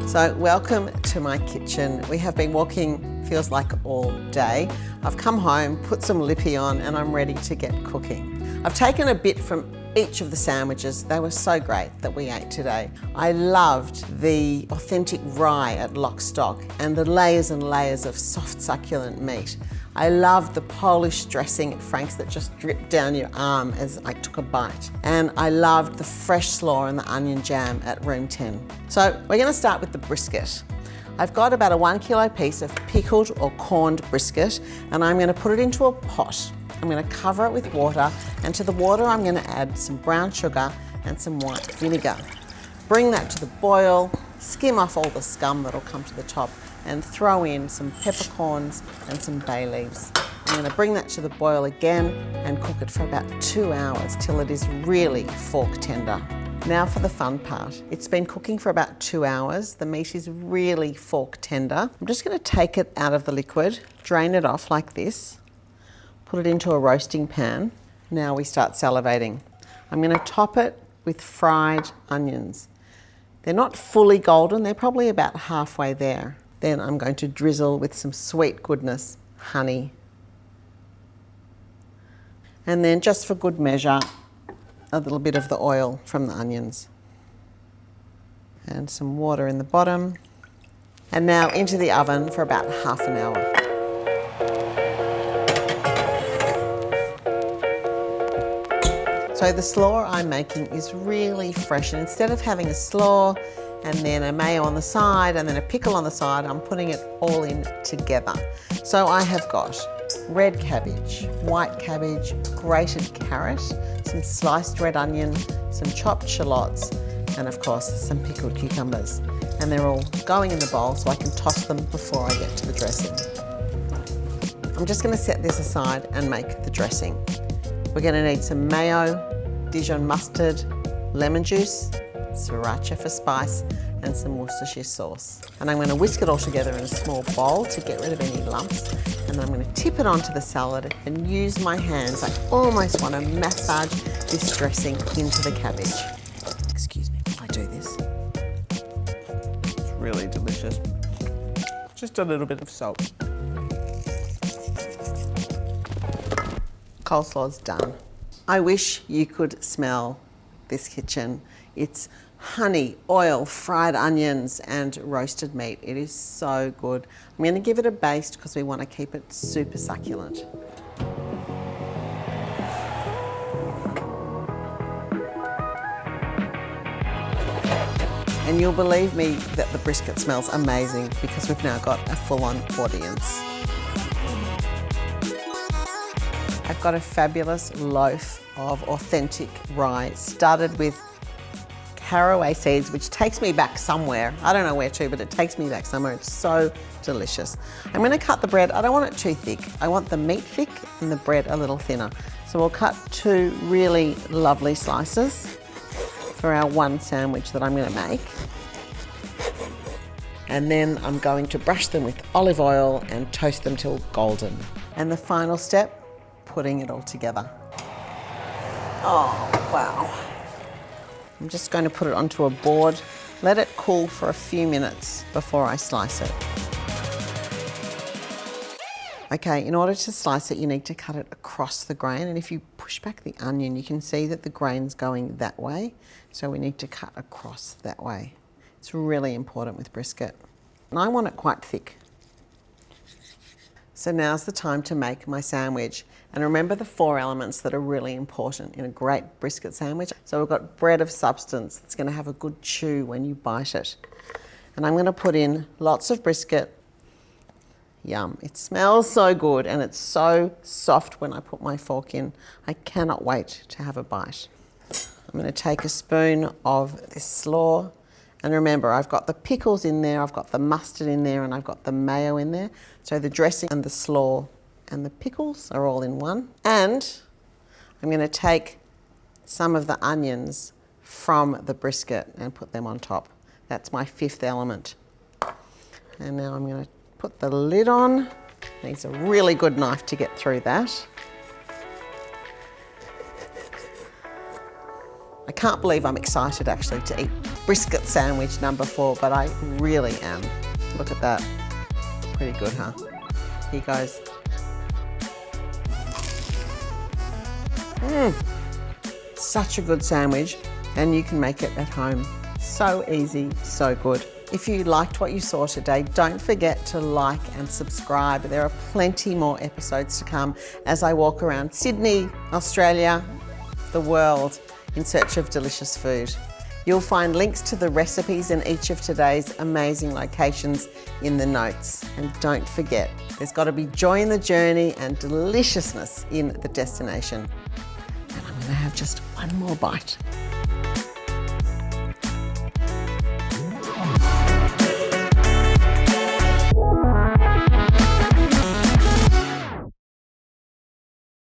So welcome to my kitchen. We have been walking, feels like all day. I've come home, put some lippy on, and I'm ready to get cooking. I've taken a bit from each of the sandwiches. They were so great that we ate today. I loved the authentic rye at Lock Stock and the layers and layers of soft succulent meat. I loved the Polish dressing at Frank's that just dripped down your arm as I took a bite. And I loved the fresh slaw and the onion jam at Room 10. So we're gonna start with the brisket. I've got about a 1 kilo piece of pickled or corned brisket, and I'm gonna put it into a pot. I'm gonna cover it with water, and to the water I'm gonna add some brown sugar and some white vinegar. Bring that to the boil, skim off all the scum that'll come to the top, and throw in some peppercorns and some bay leaves. I'm gonna bring that to the boil again and cook it for about 2 hours till it is really fork tender. Now for the fun part. It's been cooking for about 2 hours. The meat is really fork tender. I'm just gonna take it out of the liquid, drain it off like this, put it into a roasting pan. Now we start salivating. I'm gonna top it with fried onions. They're not fully golden, they're probably about halfway there. Then I'm going to drizzle with some sweet goodness, honey. And then just for good measure, a little bit of the oil from the onions. And some water in the bottom. And now into the oven for about half an hour. So the slaw I'm making is really fresh, and instead of having a slaw and then a mayo on the side and then a pickle on the side, I'm putting it all in together. So I have got red cabbage, white cabbage, grated carrot, some sliced red onion, some chopped shallots, and of course some pickled cucumbers. And they're all going in the bowl so I can toss them before I get to the dressing. I'm just going to set this aside and make the dressing. We're going to need some mayo, Dijon mustard, lemon juice, sriracha for spice, and some Worcestershire sauce. And I'm going to whisk it all together in a small bowl to get rid of any lumps. And then I'm going to tip it onto the salad and use my hands. I almost want to massage this dressing into the cabbage. Excuse me while I do this. It's really delicious. Just a little bit of salt. Coleslaw's done. I wish you could smell this kitchen. It's honey, oil, fried onions, and roasted meat. It is so good. I'm going to give it a baste because we want to keep it super succulent. And you'll believe me that the brisket smells amazing because we've now got a full-on audience. I've got a fabulous loaf of authentic rye, started with caraway seeds, which takes me back somewhere. I don't know where to, but it takes me back somewhere. It's so delicious. I'm gonna cut the bread. I don't want it too thick. I want the meat thick and the bread a little thinner. So we'll cut 2 really lovely slices for our one sandwich that I'm gonna make. And then I'm going to brush them with olive oil and toast them till golden. And the final step, putting it all together. Oh, wow. I'm just going to put it onto a board, let it cool for a few minutes before I slice it. Okay, in order to slice it, you need to cut it across the grain, and if you push back the onion, you can see that the grain's going that way, so we need to cut across that way. It's really important with brisket. And I want it quite thick. So now's the time to make my sandwich. And remember the 4 elements that are really important in a great brisket sandwich. So we've got bread of substance. It's gonna have a good chew when you bite it. And I'm gonna put in lots of brisket. Yum, it smells so good and it's so soft when I put my fork in. I cannot wait to have a bite. I'm gonna take a spoon of this slaw. And remember, I've got the pickles in there, I've got the mustard in there, and I've got the mayo in there. So the dressing and the slaw and the pickles are all in one. And I'm gonna take some of the onions from the brisket and put them on top. That's my 5th element. And now I'm gonna put the lid on. Needs a really good knife to get through that. I can't believe I'm excited actually to eat Brisket Sandwich number 4, but I really am. Look at that. Pretty good, huh? Here goes. Such a good sandwich, and you can make it at home. So easy, so good. If you liked what you saw today, don't forget to like and subscribe. There are plenty more episodes to come as I walk around Sydney, Australia, the world in search of delicious food. You'll find links to the recipes in each of today's amazing locations in the notes. And don't forget, there's got to be joy in the journey and deliciousness in the destination. And I'm going to have just one more bite.